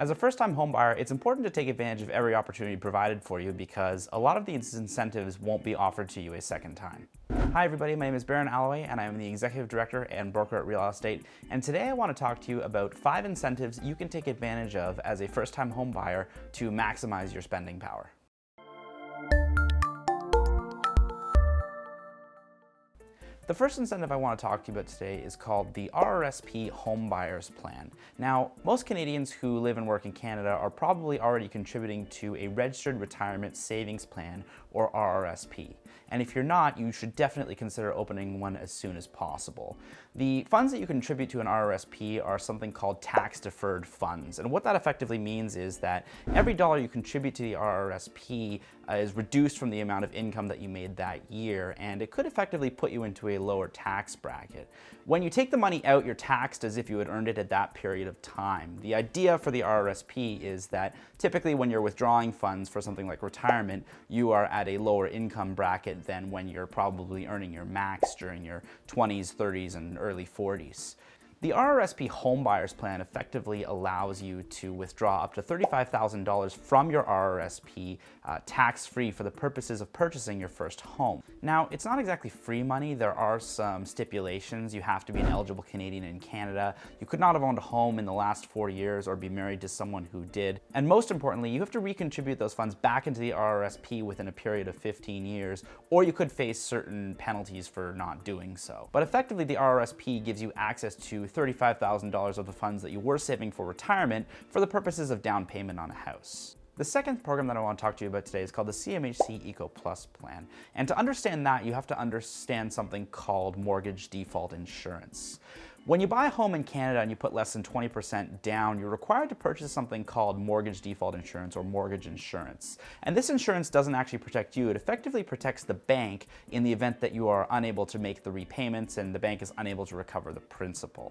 As a first-time homebuyer, it's important to take advantage of every opportunity provided for you because a lot of these incentives won't be offered to you a second time. Hi everybody, my name is Baron Alloway and I am the Executive Director and Broker at Real Estate, and today I want to talk to you about 5 incentives you can take advantage of as a first-time homebuyer to maximize your spending power. The first incentive I want to talk to you about today is called the RRSP Home Buyers Plan. Now, most Canadians who live and work in Canada are probably already contributing to a Registered Retirement Savings Plan, or RRSP. And if you're not, you should definitely consider opening one as soon as possible. The funds that you contribute to an RRSP are something called tax-deferred funds. And what that effectively means is that every dollar you contribute to the RRSP is reduced from the amount of income that you made that year, and it could effectively put you into a lower tax bracket. When you take the money out, you're taxed as if you had earned it at that period of time. The idea for the RRSP is that typically when you're withdrawing funds for something like retirement, you are at a lower income bracket than when you're probably earning your max during your 20s, 30s, and early 40s. The RRSP Home Buyers Plan effectively allows you to withdraw up to $35,000 from your RRSP tax-free for the purposes of purchasing your first home. Now, it's not exactly free money. There are some stipulations. You have to be an eligible Canadian in Canada. You could not have owned a home in the last 4 years or be married to someone who did. And most importantly, you have to recontribute those funds back into the RRSP within a period of 15 years, or you could face certain penalties for not doing so. But effectively, the RRSP gives you access to $35,000 of the funds that you were saving for retirement for the purposes of down payment on a house. The second program that I want to talk to you about today is called the CMHC Eco Plus Plan. And to understand that, you have to understand something called mortgage default insurance. When you buy a home in Canada and you put less than 20% down, you're required to purchase something called mortgage default insurance, or mortgage insurance. And this insurance doesn't actually protect you. It effectively protects the bank in the event that you are unable to make the repayments and the bank is unable to recover the principal.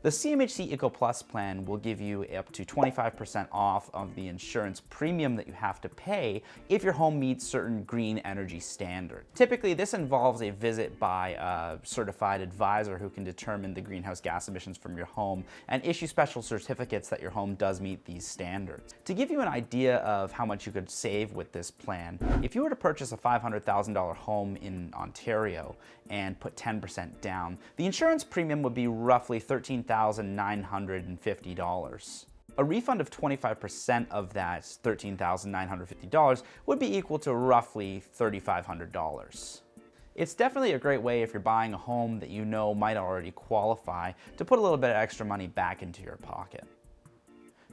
The CMHC Eco Plus plan will give you up to 25% off of the insurance premium that you have to pay if your home meets certain green energy standards. Typically, this involves a visit by a certified advisor who can determine the greenhouse gas emissions from your home and issue special certificates that your home does meet these standards. To give you an idea of how much you could save with this plan, if you were to purchase a $500,000 home in Ontario and put 10% down, the insurance premium would be roughly $13,950. A refund of 25% of that $13,950 would be equal to roughly $3,500. It's definitely a great way if you're buying a home that you know might already qualify to put a little bit of extra money back into your pocket.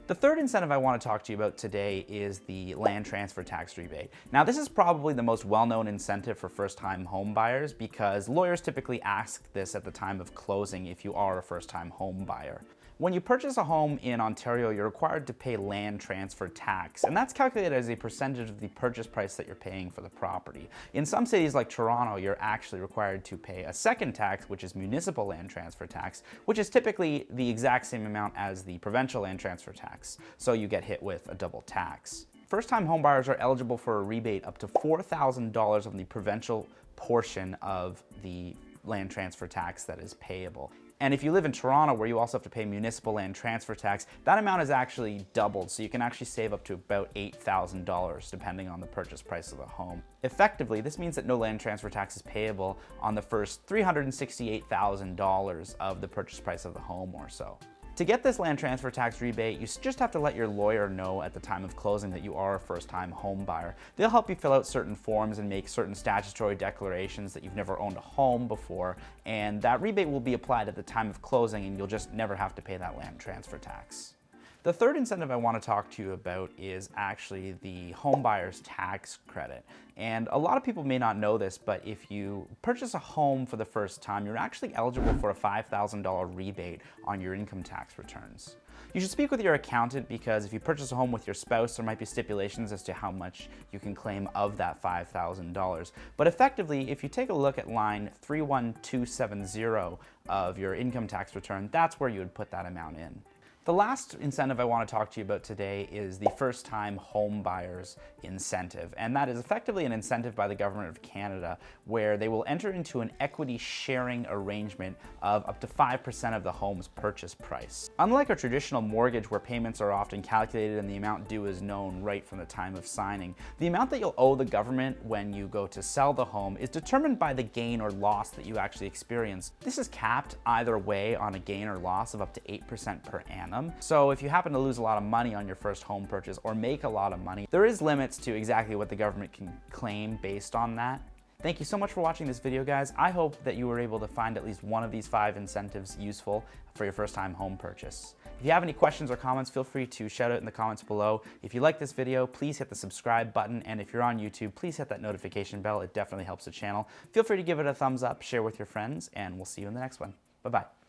The third incentive I want to talk to you about today is the land transfer tax rebate. Now, this is probably the most well-known incentive for first-time home buyers because lawyers typically ask this at the time of closing if you are a first-time home buyer. When you purchase a home in Ontario, you're required to pay land transfer tax, and that's calculated as a percentage of the purchase price that you're paying for the property. In some cities like Toronto, you're actually required to pay a second tax, which is municipal land transfer tax, which is typically the exact same amount as the provincial land transfer tax, so you get hit with a double tax. First-time homebuyers are eligible for a rebate up to $4,000 of the provincial portion of the land transfer tax that is payable. And if you live in Toronto, where you also have to pay municipal land transfer tax, that amount is actually doubled, so you can actually save up to about $8,000 depending on the purchase price of the home. Effectively, this means that no land transfer tax is payable on the first $368,000 of the purchase price of the home or so. To get this land transfer tax rebate, you just have to let your lawyer know at the time of closing that you are a first-time home buyer. They'll help you fill out certain forms and make certain statutory declarations that you've never owned a home before, and that rebate will be applied at the time of closing, and you'll just never have to pay that land transfer tax. The third incentive I want to talk to you about is actually the home buyer's tax credit. And a lot of people may not know this, but if you purchase a home for the first time, you're actually eligible for a $5,000 rebate on your income tax returns. You should speak with your accountant because if you purchase a home with your spouse, there might be stipulations as to how much you can claim of that $5,000. But effectively, if you take a look at line 31270 of your income tax return, that's where you would put that amount in. The last incentive I want to talk to you about today is the first-time home buyers incentive, and that is effectively an incentive by the Government of Canada where they will enter into an equity sharing arrangement of up to 5% of the home's purchase price. Unlike a traditional mortgage where payments are often calculated and the amount due is known right from the time of signing, the amount that you'll owe the government when you go to sell the home is determined by the gain or loss that you actually experience. This is capped either way on a gain or loss of up to 8% per annum. So if you happen to lose a lot of money on your first home purchase or make a lot of money, there is limits to exactly what the government can claim based on that. Thank you so much for watching this video, guys. I hope that you were able to find at least one of these 5 incentives useful for your first time home purchase. If you have any questions or comments, feel free to shout it in the comments below. If you like this video, please hit the subscribe button, and if you're on YouTube, please hit that notification bell. It definitely helps the channel. Feel free to give it a thumbs up, share with your friends, and we'll see you in the next one. Bye-bye.